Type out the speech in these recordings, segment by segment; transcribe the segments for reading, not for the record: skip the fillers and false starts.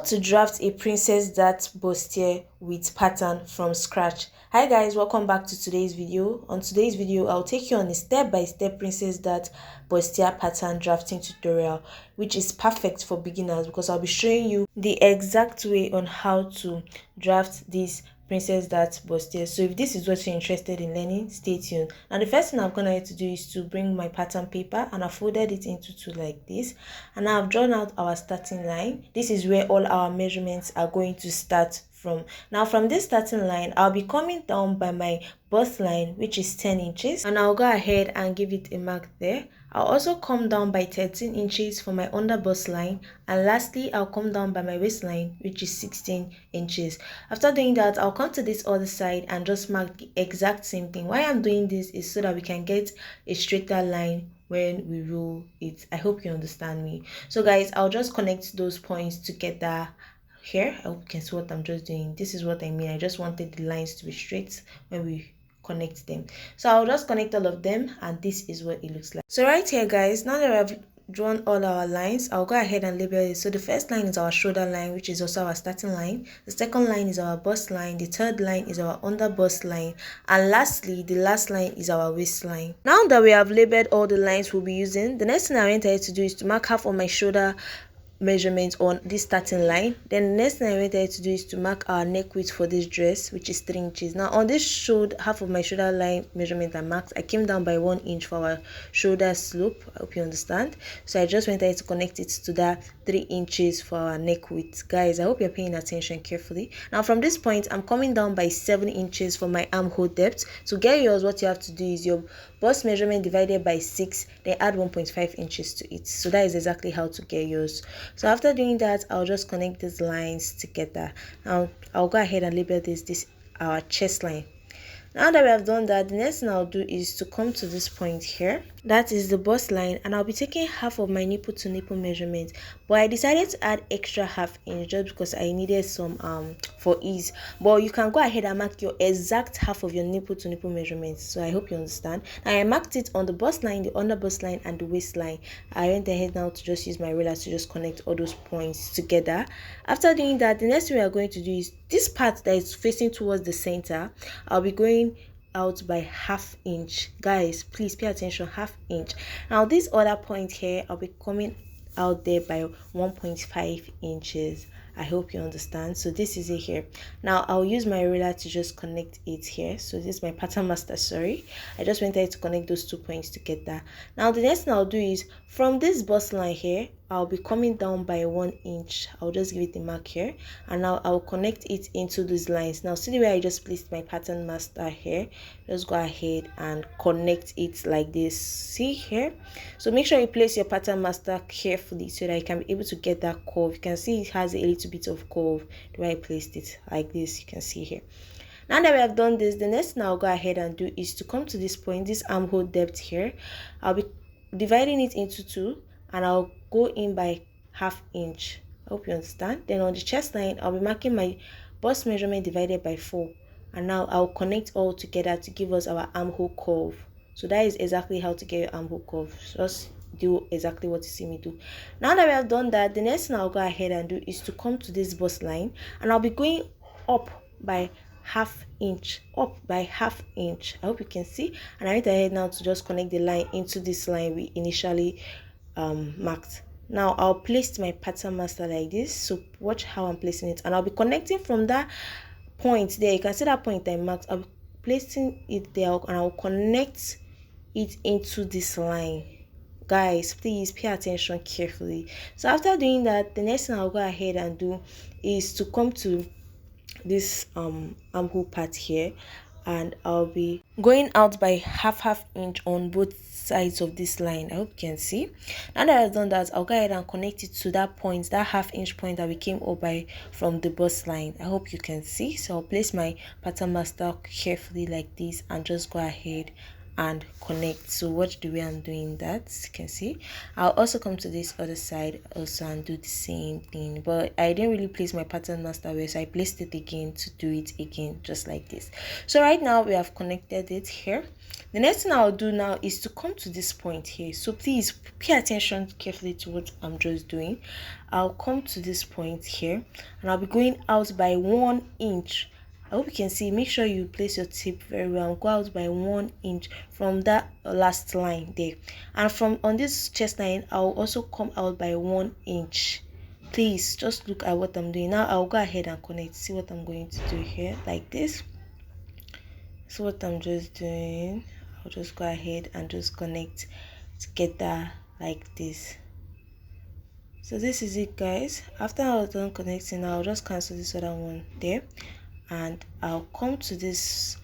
to draft a princess dart bustier with pattern from scratch. Hi guys, welcome back to today's video. On today's video, I'll take you on a step-by-step princess dart bustier pattern drafting tutorial, which is perfect for beginners because I'll be showing you the exact way on how to draft this princess dart bustier. So if this is what you're interested in learning, stay tuned. Now the first thing I'm gonna do is to bring my pattern paper, and I folded it into two like this, and I've drawn out our starting line. This is where all our measurements are going to start from. Now from this starting line, I'll be coming down by my bust line, which is 10 inches, and I'll go ahead and give it a mark there. I'll also come down by 13 inches for my under bust line, and lastly I'll come down by my waistline, which is 16 inches. After doing that, I'll come to this other side and just mark the exact same thing. Why I'm doing this is so that we can get a straighter line when we roll it. I hope you understand me. So guys, I'll just connect those points together here. I hope you can see what I'm just doing. This is what I mean. I just wanted the lines to be straight when we connect them. So I'll just connect all of them, and this is what it looks like. So right here guys, now that I've drawn all our lines, I'll go ahead and label it. So the first line is our shoulder line, which is also our starting line. The second line is our bust line. The third line is our under bust line, and lastly the last line is our waistline. Now that we have labeled all the lines we'll be using, the next thing I went ahead to do is to mark half of my shoulder measurement on this starting line. Then the next thing I went ahead to do is to mark our neck width for this dress, which is 3 inches. Now on this shoulder, half of my shoulder line measurement I marked, I came down by 1 inch for our shoulder slope. I hope you understand. So I just went ahead to connect it to that 3 inches for our neck width. Guys, I hope you're paying attention carefully. Now from this point, I'm coming down by 7 inches for my armhole depth. To get yours, what you have to do is your bust measurement divided by 6, then add 1.5 inches to it. So that is exactly how to get yours. So after doing that, I'll just connect these lines together. Now I'll go ahead and label this our chest line. Now that we have done that, the next thing I'll do is to come to this point here. That is the bust line, and I'll be taking half of my nipple to nipple measurement. But I decided to add extra half inch just because I needed some for ease. But you can go ahead and mark your exact half of your nipple to nipple measurements. So I hope you understand. Now I marked it on the bust line, the under bust line, and the waistline. I went ahead now to just use my ruler to just connect all those points together. After doing that, the next thing we are going to do is this part that is facing towards the center, I'll be going out by ½ inch. Guys, please pay attention, ½ inch. Now this other point here, I'll be coming out there by 1.5 inches. I hope you understand. So this is it here. Now I'll use my ruler to just connect it here. So this is my pattern master, sorry. I just went ahead to connect those 2 points together. Now the next thing I'll do is from this bust line here, I'll be coming down by 1 inch. I'll just give it a mark here, and now I'll connect it into these lines. Now see the way I just placed my pattern master here. Just go ahead and connect it like this. See here. So make sure you place your pattern master carefully so that you can be able to get that curve. You can see it has a little bit of curve the way I placed it like this. You can see here. Now that we have done this, the next thing I'll go ahead and do is to come to this point, this armhole depth here. I'll be dividing it into 2, and I'll go in by ½ inch. I hope you understand. Then on the chest line, I'll be marking my bust measurement divided by 4, and now I'll connect all together to give us our armhole curve. So that is exactly how to get your armhole curve. Just do exactly what you see me do. Now that we have done that, the next thing I'll go ahead and do is to come to this bust line, and I'll be going up by ½ inch, up by ½ inch. I hope you can see. And I went ahead now to just connect the line into this line we initially marked. Now I'll place my pattern master like this. So watch how I'm placing it, and I'll be connecting from that point there. You can see that point I marked. I'll be placing it there, and I'll connect it into this line. Guys, please pay attention carefully. So after doing that, the next thing I'll go ahead and do is to come to this armhole part here, and I'll be going out by ½ inch on both sides of this line. I hope you can see. Now that I've done that, I'll go ahead and connect it to that point, that ½ inch point that we came up by from the bust line. I hope you can see. So I'll place my pattern master carefully like this and just go ahead and connect. So watch the way I'm doing that. You can see I'll also come to this other side also and do the same thing, but I didn't really place my pattern master well, so I placed it again to do it again just like this. So right now we have connected it here. The next thing I'll do now is to come to this point here. So please pay attention carefully to what I'm just doing. I'll come to this point here and I'll be going out by 1 inch. I hope you can see. Make sure you place your tip very well. Go out by 1 inch from that last line there, and from on this chest line I'll also come out by 1 inch. Please just look at what I'm doing now. I'll go ahead and connect. See what I'm going to do here, like this. So what I'm just doing, I'll just go ahead and just connect together like this. So this is it, guys. After I was done connecting, I'll just cancel this other one there, and I'll come to this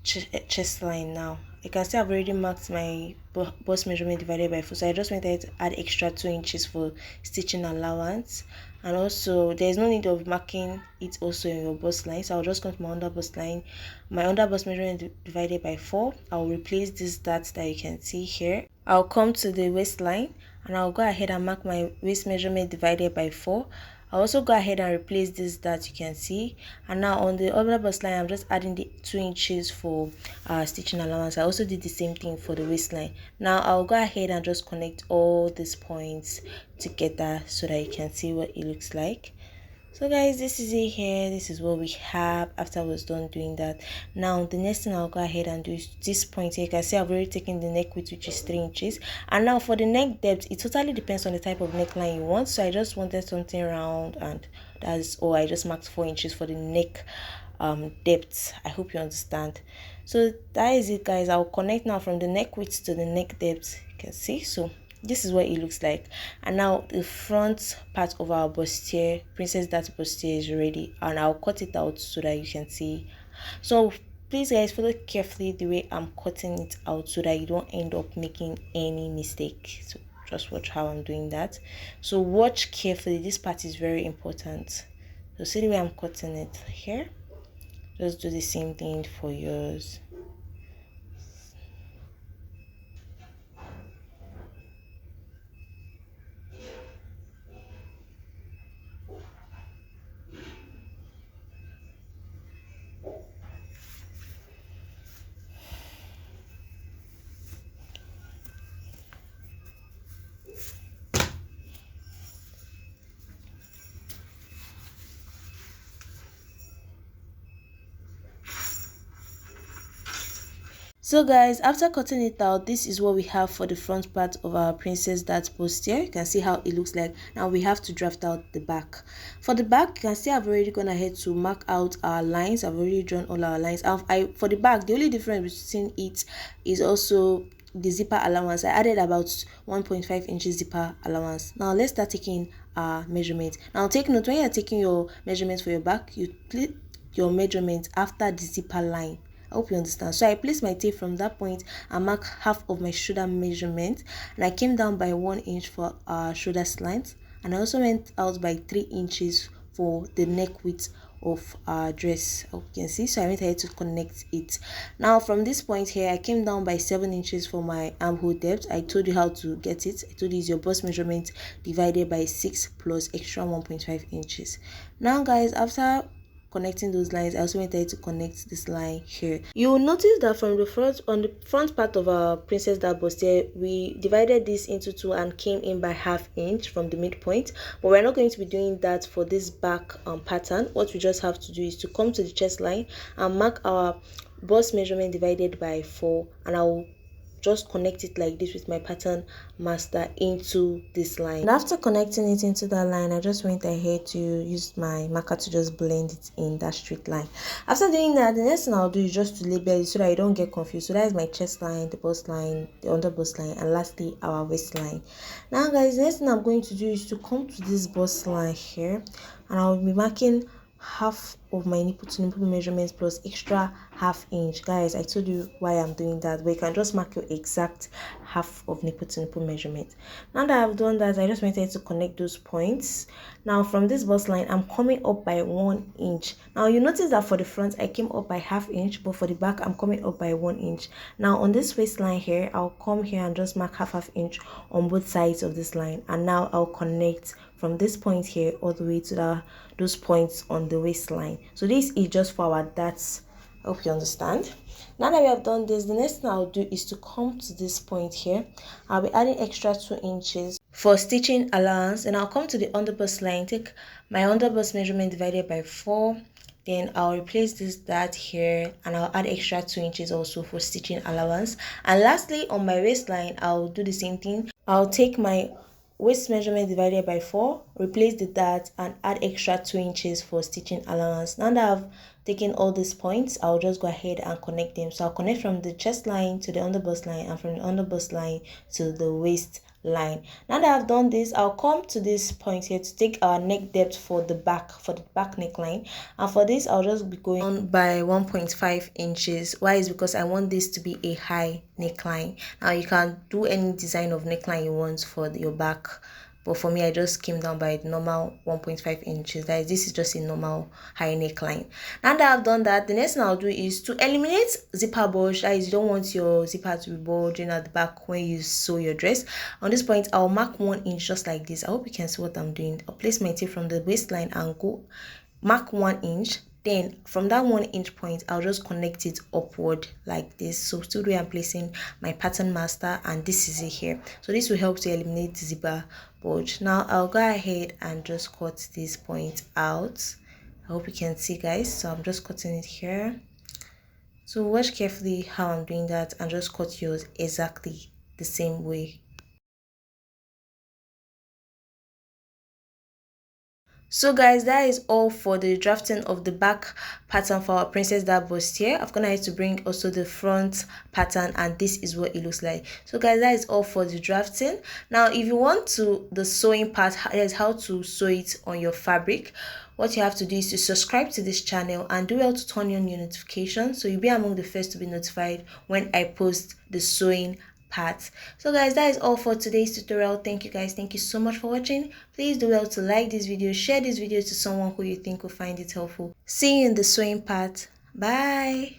chest line now. You can see I've already marked my bust measurement divided by 4, so I just went ahead to add extra 2 inches for stitching allowance. And also there's no need of marking it also in your bust line, so I'll just come to my under bust line, my under bust measurement divided by 4. I'll replace this dot that you can see here. I'll come to the waistline and I'll go ahead and mark my waist measurement divided by 4. I'll also go ahead and replace this that you can see. And now on the other bust line, I'm just adding the 2 inches for stitching allowance. I also did the same thing for the waistline. Now I'll go ahead and just connect all these points together so that you can see what it looks like. So guys, this is it here. This is what we have after I was done doing that. Now the next thing I'll go ahead and do is this point here. You can see I've already taken the neck width, which is 3 inches. And now for the neck depth, it totally depends on the type of neckline you want. So I just wanted something round, and that's all. I just marked 4 inches for the neck depth. I hope you understand. So that is it, guys. I'll connect now from the neck width to the neck depth. You can see. So this is what it looks like. And now the front part of our bustier, princess dart bustier, is ready, and I'll cut it out so that you can see. So please guys, follow carefully the way I'm cutting it out so that you don't end up making any mistake. So just watch how I'm doing that. So watch carefully, this part is very important. So see the way I'm cutting it here. Just do the same thing for yours. So guys, after cutting it out, this is what we have for the front part of our princess dart bustier. You can see how it looks like. Now we have to draft out the back. For the back, you can see I've already gone ahead to mark out our lines. I've already drawn all our lines. For the back, the only difference between it is also the zipper allowance. I added about 1.5 inches zipper allowance. Now let's start taking our measurements. Now take note, when you're taking your measurements for your back, you place your measurements after the zipper line. I hope you understand. So I placed my tape from that point and marked half of my shoulder measurement, and I came down by 1 inch for our shoulder slant, and I also went out by 3 inches for the neck width of our dress. I hope you can see. So I went ahead to connect it. Now from this point here, I came down by 7 inches for my armhole depth. I told you how to get it. I told you it's your bust measurement divided by 6 plus extra 1.5 inches. Now guys, after connecting those lines, I also went ahead to connect this line here. You will notice that from the front, on the front part of our princess dart bustier, we divided this into 2 and came in by ½ inch from the midpoint, but we're not going to be doing that for this back pattern. What we just have to do is to come to the chest line and mark our bust measurement divided by 4, and I'll just connect it like this with my pattern master into this line. And after connecting it into that line, I just went ahead to use my marker to just blend it in that straight line. After doing that, the next thing I'll do is just to label it so that I don't get confused. So that is my chest line, the bust line, the under bust line, and lastly our waistline. Now guys, the next thing I'm going to do is to come to this bust line here, and I'll be marking half of my nipple to nipple measurements plus extra half inch. Guys, I told you why I'm doing that, but you can just mark your exact half of nipple to nipple measurement. Now that I've done that, I just wanted to connect those points. Now from this bust line, I'm coming up by 1 inch. Now you notice that for the front I came up by half inch, but for the back I'm coming up by 1 inch. Now on this waistline here, I'll come here and just mark half inch on both sides of this line, and now I'll connect from this point here all the way to those points on the waistline. So this is just for our darts. I hope you understand. Now that we have done this, the next thing I'll do is to come to this point here. I'll be adding extra 2 inches for stitching allowance, and I'll come to the underbust line, take my underbust measurement divided by 4. Then I'll replace this dart here, and I'll add extra 2 inches also for stitching allowance. And lastly, on my waistline, I'll do the same thing. I'll take my waist measurement divided by 4, replace the dart, and add extra 2 inches for stitching allowance. Now that I've taken all these points, I'll just go ahead and connect them. So I'll connect from the chest line to the underbust line, and from the underbust line to the waist line. Now that I've done this, I'll come to this point here to take our neck depth for the back neckline, and for this I'll just be going on by 1.5 inches. Why? Is because I want this to be a high neckline. Now you can do any design of neckline you want for your back, but for me I just came down by normal 1.5 inches. That is, this is just a normal high neckline. Now that I've done that, the next thing I'll do is to eliminate zipper bulge. That is, you don't want your zipper to be bulging at the back when you sew your dress. On this point, I'll mark 1 inch just like this. I hope you can see what I'm doing. I'll place my tape from the waistline and go mark 1 inch. Then from that 1 inch point, I'll just connect it upward like this. So still where I'm placing my pattern master, and this is it here. So this will help to eliminate the zipper bulge. Now I'll go ahead and just cut this point out. I hope you can see, guys. So I'm just cutting it here. So watch carefully how I'm doing that, and just cut yours exactly the same way. So guys, that is all for the drafting of the back pattern for our princess dart bustier. I've gone ahead to bring also the front pattern, and this is what it looks like. So guys, that is all for the drafting. Now if you want to the sewing part, is how to sew it on your fabric. What you have to do is to subscribe to this channel and do well to turn on your notifications, so you'll be among the first to be notified when I post the sewing part. So guys, that is all for today's tutorial. Thank you guys, thank you so much for watching. Please do well to like this video, share this video to someone who you think will find it helpful. See you in the sewing part. Bye.